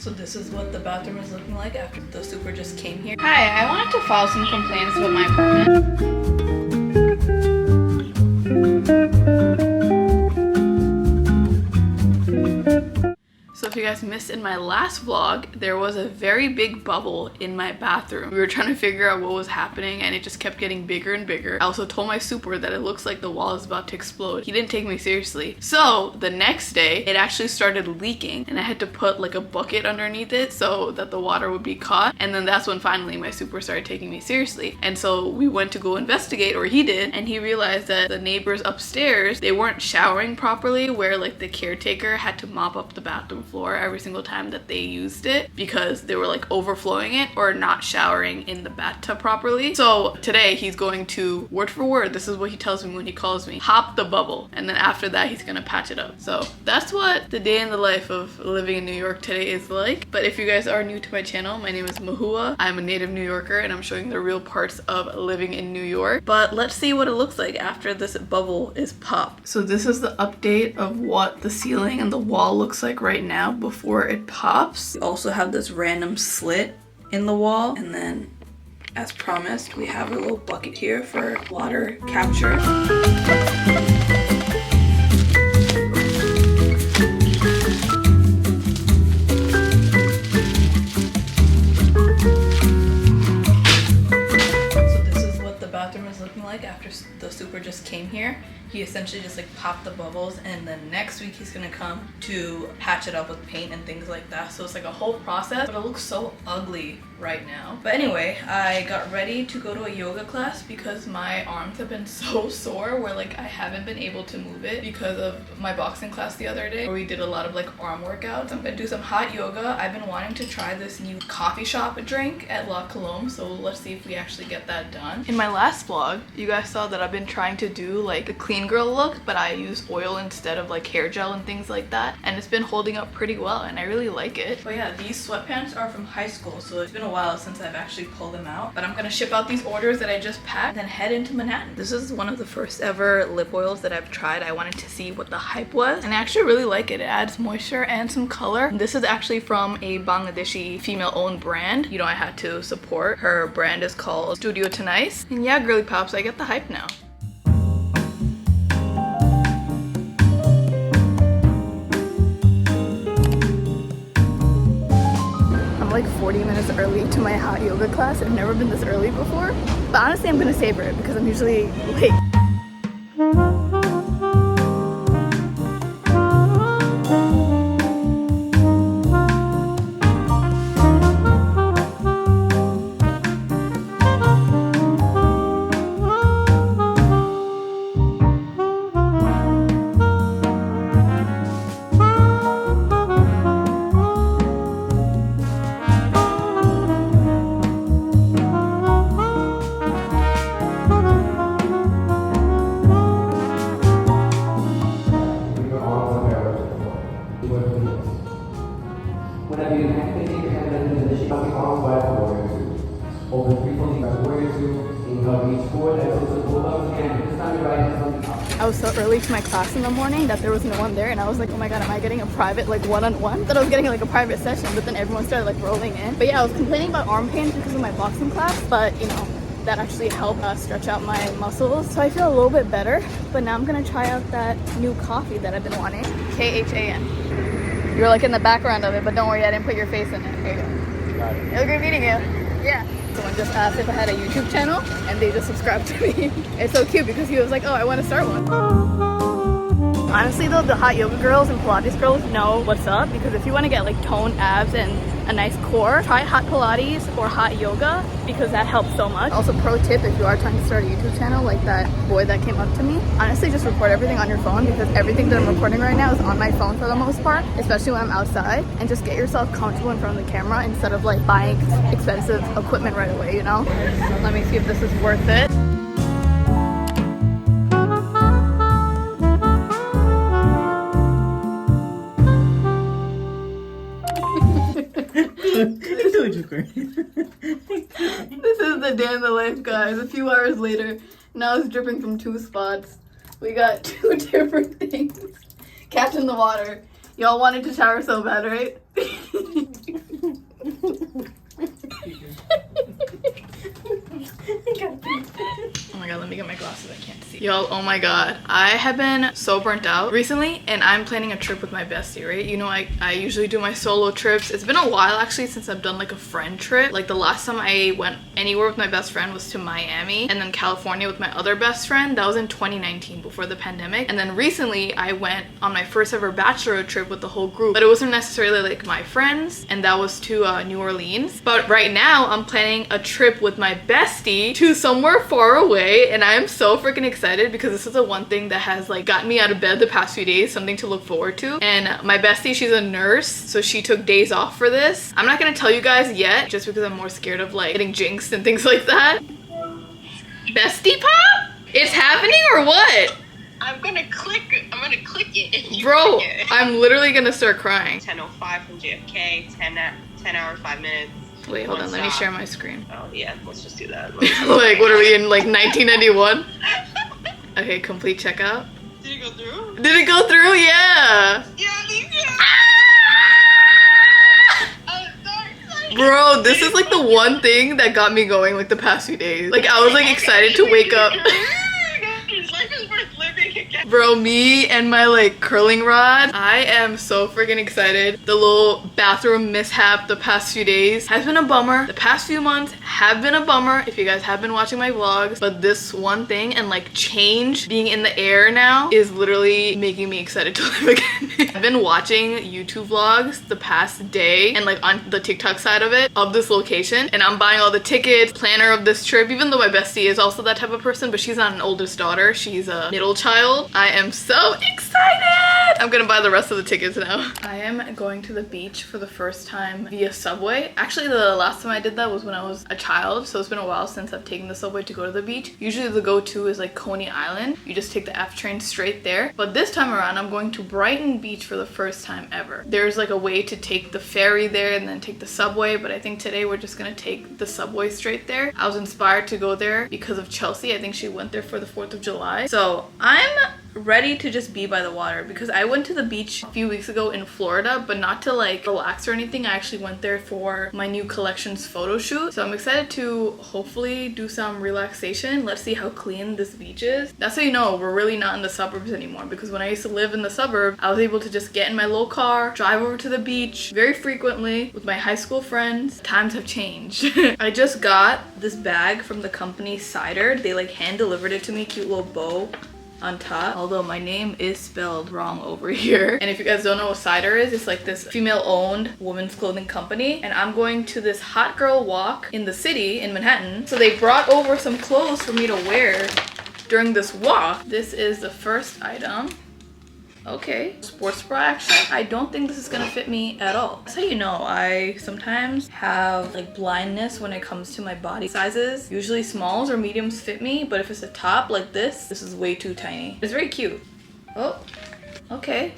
So this is what the bathroom is looking like after the super just came here. Hi, I wanted to file some complaints about my apartment. So if you guys missed in my last vlog, there was a very big bubble in my bathroom. We were trying to figure out what was happening and it just kept getting bigger and bigger. I also told my super that it looks like the wall is about to explode. He didn't take me seriously. So the next day, it actually started leaking and I had to put like a bucket underneath it so that the water would be caught. And then that's when finally my super started taking me seriously. And so we went to go investigate, or he did, and he realized that the neighbors upstairs, they weren't showering properly, where like the caretaker had to mop up the bathroom floor every single time that they used it because they were like overflowing it or not showering in the bathtub properly. So today he's going to, word for word, this is what he tells me when he calls me, pop the bubble, and then after that he's gonna patch it up. So that's what the day in the life of living in New York today is like. But if you guys are new to my channel, my name is Mahua. I'm a native New Yorker and I'm showing the real parts of living in New York. But let's see what it looks like after this bubble is popped. So this is the update of what the ceiling and the wall looks like right now before it pops. We also have this random slit in the wall, and then as promised we have a little bucket here for water capture. Like after the super just came here, he essentially just like popped the bubbles, and then next week he's gonna come to patch it up with paint and things like that. So it's like a whole process, but it looks so ugly right now. But anyway, I got ready to go to a yoga class because my arms have been so sore where like I haven't been able to move it because of my boxing class the other day where we did a lot of like arm workouts. I'm gonna do some hot yoga. I've been wanting to try this new coffee shop drink at La Colombe, so let's see if we actually get that done. In my last vlog, you guys saw that I've been trying to do like the clean girl look, but I use oil instead of like hair gel and things like that, and it's been holding up pretty well and I really like it. But yeah, these sweatpants are from high school, so it's been a while since I've actually pulled them out, but I'm gonna ship out these orders that I just packed and then head into Manhattan. This is one of the first ever lip oils that I've tried. I wanted to see what the hype was, and I actually really like it. It adds moisture and some color. This is actually from a Bangladeshi female-owned brand. You know, I had to support. Her brand is called Studio Tonice. And yeah, girly pops, I get the hype now. Like 40 minutes early to my hot yoga class. I've never been this early before, but honestly I'm gonna savor it because I'm usually late. I was so early to my class in the morning that there was no one there, and I was like, oh my god, am I getting a private like one-on-one? That I was getting like a private session, but then everyone started like rolling in. But yeah, I was complaining about arm pains because of my boxing class, but you know, that actually helped stretch out my muscles, so I feel a little bit better. But now I'm gonna try out that new coffee that I've been wanting, KHAN. You're like in the background of it, but don't worry, I didn't put your face in it. Here you go. Got it. It was great meeting you. Yeah. Someone just asked if I had a YouTube channel, and they just subscribed to me. It's so cute because he was like, oh, I want to start one. Honestly though, the hot yoga girls and Pilates girls know what's up, because if you want to get like toned abs and a nice core, try hot Pilates or hot yoga because that helps so much. Also, pro tip, if you are trying to start a YouTube channel like that boy that came up to me, honestly just record everything on your phone, because everything that I'm recording right now is on my phone for the most part, especially when I'm outside, and just get yourself comfortable in front of the camera instead of like buying expensive equipment right away, you know? Let me see if this is worth it. This is the day in the life, guys. A few hours later, now it's dripping from 2 spots. We got 2 different things. Catching the water. Y'all wanted to shower so bad, right? glasses, I can't see. Yo, oh my god. I have been so burnt out recently, and I'm planning a trip with my bestie, right? You know, I usually do my solo trips. It's been a while actually since I've done like a friend trip. Like the last time I went anywhere with my best friend was to Miami, and then California with my other best friend. That was in 2019 before the pandemic. And then recently I went on my first ever bachelor trip with the whole group, but it wasn't necessarily like my friends, and that was to New Orleans. But right now I'm planning a trip with my bestie to somewhere far away, and I am so freaking excited because this is the one thing that has like gotten me out of bed the past few days, something to look forward to. And my bestie, she's a nurse, so she took days off for this. I'm not gonna tell you guys yet just because I'm more scared of like getting jinxed and things like that. Bestie pop? It's happening or what? I'm gonna click it if you Bro, click it. I'm literally gonna start crying. 10:05 from JFK, 10 hours, 5 minutes. Wait, hold on, let me share my screen. Oh yeah, let's just do that. Like, what are we in, like 1991? Okay, complete checkout. Did it go through? Did it go through? Yeah! Yeah, me too! I'm so excited! Bro, this is like the one thing that got me going like the past few days. Like, I was like excited to wake up. Life is worth living again. Bro, me and my like curling rod, I am so freaking excited. The little bathroom mishap the past few days has been a bummer. The past few months have been a bummer if you guys have been watching my vlogs, but this one thing and like change being in the air now is literally making me excited to live again. I've been watching YouTube vlogs the past day and like on the TikTok side of it, of this location, and I'm buying all the tickets, planner of this trip, even though my bestie is also that type of person, but she's not an oldest daughter. She's a middle child. I am so excited! I'm gonna buy the rest of the tickets now. I am going to the beach for the first time via subway. Actually, the last time I did that was when I was a child, so it's been a while since I've taken the subway to go to the beach. Usually the go-to is like Coney Island. You just take the F train straight there. But this time around, I'm going to Brighton Beach for the first time ever. There's like a way to take the ferry there and then take the subway, but I think today we're just gonna take the subway straight there. I was inspired to go there because of Chelsea. I think she went there for the 4th of July. So I'm ready to just be by the water because I went to the beach a few weeks ago in Florida, but not to like relax or anything. I actually went there for my new collections photo shoot. So I'm excited to hopefully do some relaxation. Let's see how clean this beach is. That's how you know we're really not in the suburbs anymore, because when I used to live in the suburb, I was able to just get in my little car, drive over to the beach very frequently with my high school friends. Times have changed. I just got this bag from the company Cider. They like hand delivered it to me, cute little bow on top, although my name is spelled wrong over here. And if you guys don't know what Cider is, it's like this female-owned women's clothing company, and I'm going to this hot girl walk in the city in Manhattan, so they brought over some clothes for me to wear during this walk. This is the first item. Okay, sports bra action. I don't think this is gonna fit me at all. That's how you know I sometimes have like blindness when it comes to my body sizes. Usually smalls or mediums fit me, but if it's a top like this is way too tiny. It's very cute. Oh, okay.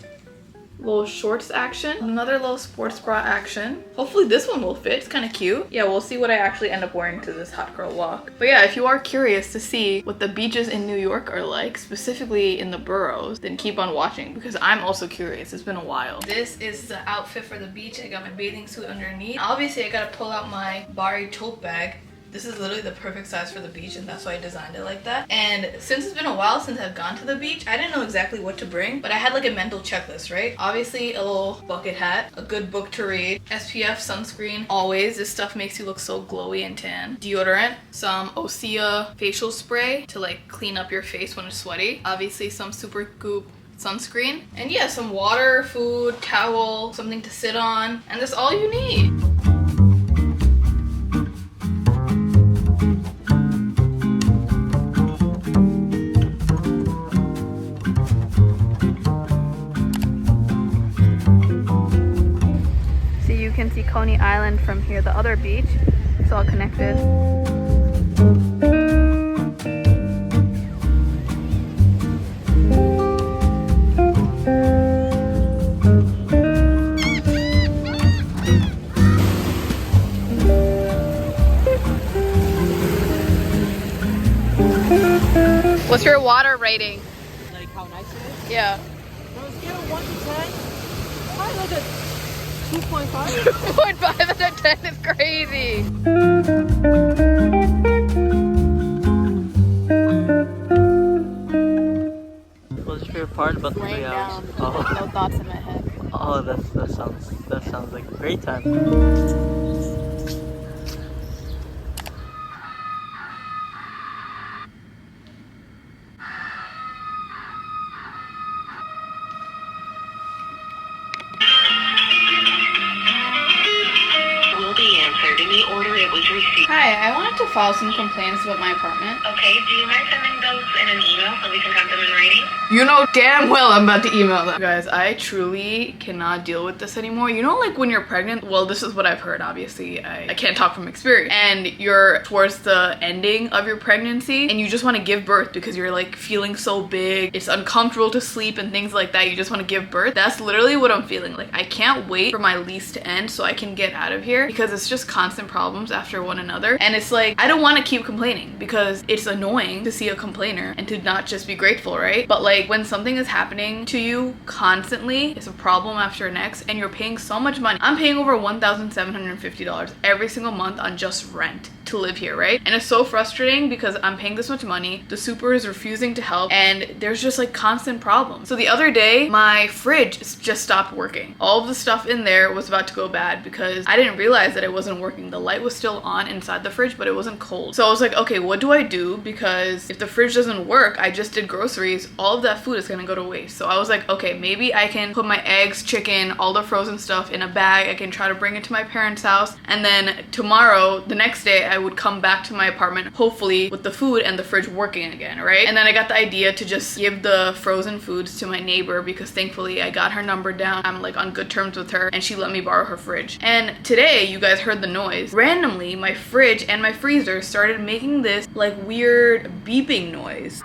Little shorts action, another little sports bra action. Hopefully this one will fit. It's kind of cute. Yeah, we'll see what I actually end up wearing to this hot girl walk. But yeah, if you are curious to see what the beaches in New York are like, specifically in the boroughs, then keep on watching because I'm also curious. It's been a while. This is the outfit for the beach. I got my bathing suit underneath. Obviously, I gotta pull out my Bari tote bag. This is literally the perfect size for the beach, and that's why I designed it like that. And since it's been a while since I've gone to the beach, I didn't know exactly what to bring, but I had like a mental checklist, right? Obviously a little bucket hat, a good book to read, SPF sunscreen, always. This stuff makes you look so glowy and tan. Deodorant, some Osea facial spray to like clean up your face when it's sweaty. Obviously some Super Goop sunscreen. And yeah, some water, food, towel, something to sit on, and that's all you need. You can see Coney Island from here, the other beach. It's all connected. What's your water rating? Like how nice it is? Yeah. On a scale of 1 to 10, probably like a 2.5? 2.5 out of 10 is crazy. part about the Laying 3 hours? down, Oh, no thoughts in my head. oh, that sounds like a great time. Will be answered in the order it was received. Hi, I wanted to file some complaints about my apartment. Okay, do you mind sending those in an email so we can have them in writing? You know damn well I'm about to email them. Guys, I truly cannot deal with this anymore. You know, like when you're pregnant, well, this is what I've heard, obviously. I can't talk from experience. And you're towards the ending of your pregnancy and you just want to give birth because you're like feeling so big. It's uncomfortable to sleep and things like that. You just want to give birth. That's literally what I'm feeling. Like I can't wait for my lease to end so I can get out of here because it's just constant problems after one another. And it's like, I don't want to keep complaining because it's annoying to see a complainer and to not just be grateful, right? But like when something is happening to you constantly, it's a problem after next and you're paying so much money. I'm paying over $1,750 every single month on just rent to live here, right? And it's so frustrating because I'm paying this much money, the super is refusing to help, and there's just like constant problems. So the other day, my fridge just stopped working. All of the stuff in there was about to go bad because I didn't realize that it wasn't working. The light was still on inside the fridge, but it wasn't cold. So I was like, okay, what do I do? Because if the fridge doesn't work, I just did groceries, all of that food is gonna go to waste. So I was like, okay, maybe I can put my eggs, chicken, all the frozen stuff in a bag. I can try to bring it to my parents' house. And then tomorrow, the next day, I would come back to my apartment, hopefully with the food and the fridge working again, right? And then I got the idea to just give the frozen foods to my neighbor because thankfully I got her number down. I'm like on good terms with her and she let me borrow her fridge. And today, you guys heard the noise. Randomly, my fridge and my freezer started making this like weird beeping noise.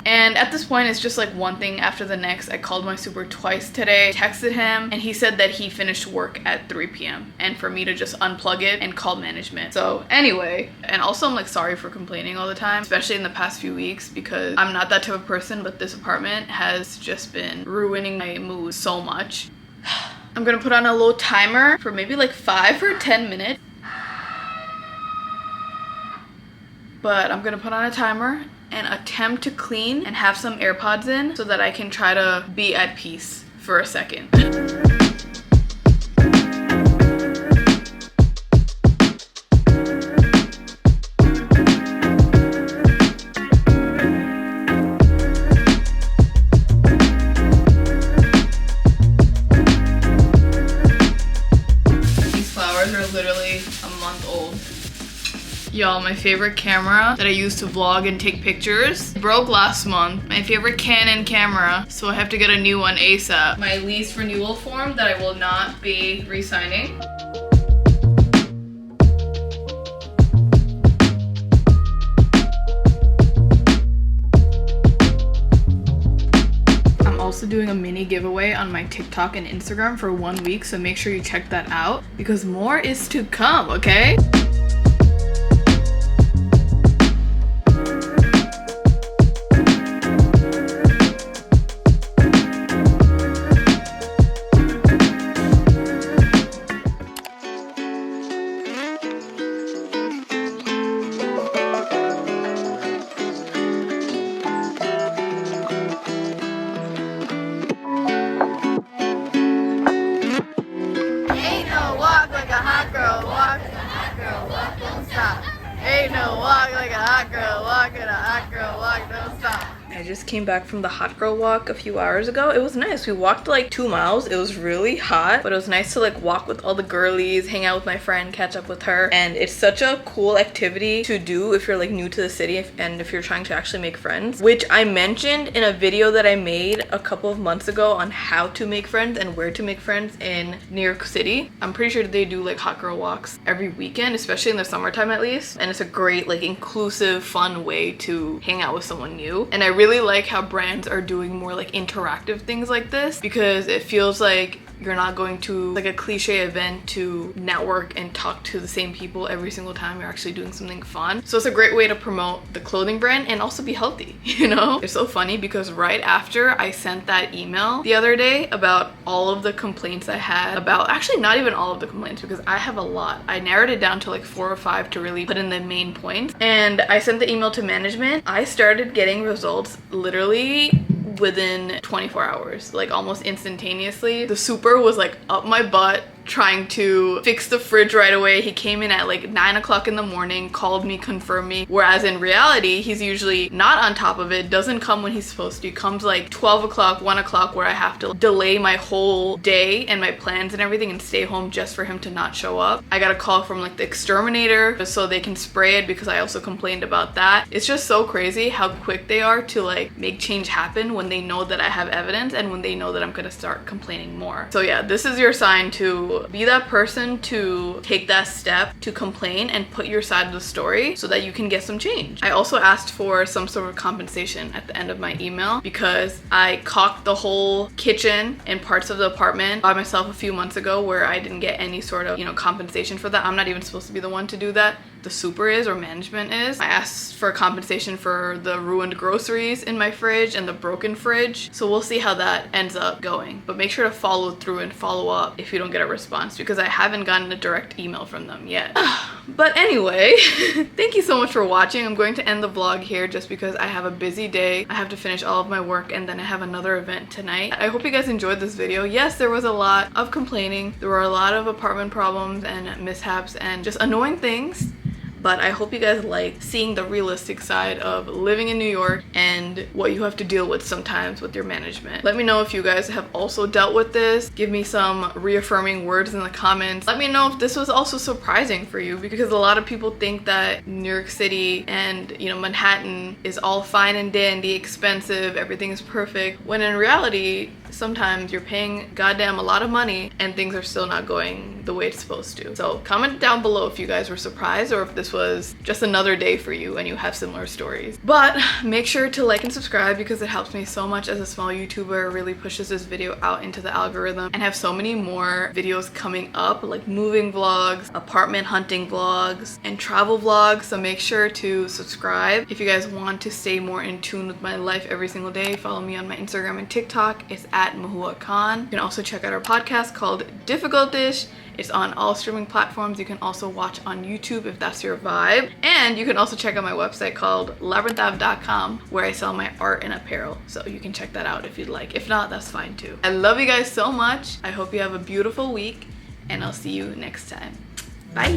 And at this point, it's just like one thing after the next. I called my super twice today, texted him, and he said that he finished work at 3 p.m. and for me to just unplug it and call management. So anyway, and also I'm like sorry for complaining all the time, especially in the past few weeks because I'm not that type of person, but this apartment has just been ruining my mood so much. I'm gonna put on a little timer for maybe like 5 or 10 minutes. But I'm gonna put on a timer and attempt to clean and have some AirPods in so that I can try to be at peace for a second. These flowers are literally a month old. Y'all, my favorite camera that I use to vlog and take pictures broke last month. My favorite Canon camera, so I have to get a new one ASAP. My lease renewal form that I will not be re-signing. I'm also doing a mini giveaway on my TikTok and Instagram for 1 week, so make sure you check that out because more is to come, okay? I just came back from the hot girl walk a few hours ago. It was nice. We walked like 2 miles. It was really hot, but it was nice to like walk with all the girlies, hang out with my friend, catch up with her. And it's such a cool activity to do if you're like new to the city and if you're trying to actually make friends, which I mentioned in a video that I made a couple of months ago on how to make friends and where to make friends in New York City. I'm pretty sure they do like hot girl walks every weekend, especially in the summertime at least. And it's a great like inclusive, fun way to hang out with someone new. And I really like how brands are doing more like interactive things like this because it feels like You're not going to like a cliche event to network and talk to the same people every single time. You're actually doing something fun. So it's a great way to promote the clothing brand and also be healthy, you know? It's so funny because right after I sent that email the other day about all of the complaints I had about, actually not even all of the complaints because I have a lot. I narrowed it down to like 4 or 5 to really put in the main points. And I sent the email to management. I started getting results literally within 24 hours, like almost instantaneously. The super was like up my butt trying to fix the fridge right away. He came in at like 9 o'clock in the morning, called me, confirmed me, whereas in reality he's usually not on top of it, doesn't come when he's supposed to. He comes like 12 o'clock, 1 o'clock, where I have to delay my whole day and my plans and everything and stay home just for him to not show up. I got a call from like the exterminator so they can spray it because I also complained about that. It's just so crazy how quick they are to like make change happen when they know that I have evidence and when they know that I'm gonna start complaining more. So yeah, this is your sign to be that person to take that step to complain and put your side of the story so that you can get some change. I also asked for some sort of compensation at the end of my email because I caulked the whole kitchen and parts of the apartment by myself a few months ago where I didn't get any sort of, you know, compensation for that. I'm not even supposed to be the one to do that. The super is, or management is. I asked for compensation for the ruined groceries in my fridge and the broken fridge. So we'll see how that ends up going. But make sure to follow through and follow up if you don't get a response because I haven't gotten a direct email from them yet. But anyway, thank you so much for watching. I'm going to end the vlog here just because I have a busy day. I have to finish all of my work and then I have another event tonight. I hope you guys enjoyed this video. Yes, there was a lot of complaining. There were a lot of apartment problems and mishaps and just annoying things. But I hope you guys like seeing the realistic side of living in New York and what you have to deal with sometimes with your management. Let me know if you guys have also dealt with this. Give me some reaffirming words in the comments. Let me know if this was also surprising for you because a lot of people think that New York City and, you know, Manhattan is all fine and dandy, expensive, everything is perfect, when in reality sometimes you're paying goddamn a lot of money and things are still not going the way it's supposed to. So comment down below if you guys were surprised or if this was just another day for you and you have similar stories. But make sure to like and subscribe because it helps me so much as a small YouTuber. It really pushes this video out into the algorithm, and I have so many more videos coming up like moving vlogs, apartment hunting vlogs, and travel vlogs. So make sure to subscribe if you guys want to stay more in tune with my life every single day. Follow me on my Instagram and TikTok. It's at Mahua Khan. You can also check out our podcast called Difficult Dish. It's on all streaming platforms. You can also watch on YouTube if that's your vibe. And you can also check out my website called labyrinthav.com where I sell my art and apparel. So you can check that out if you'd like. If not, that's fine too. I love you guys so much. I hope you have a beautiful week and I'll see you next time. Bye.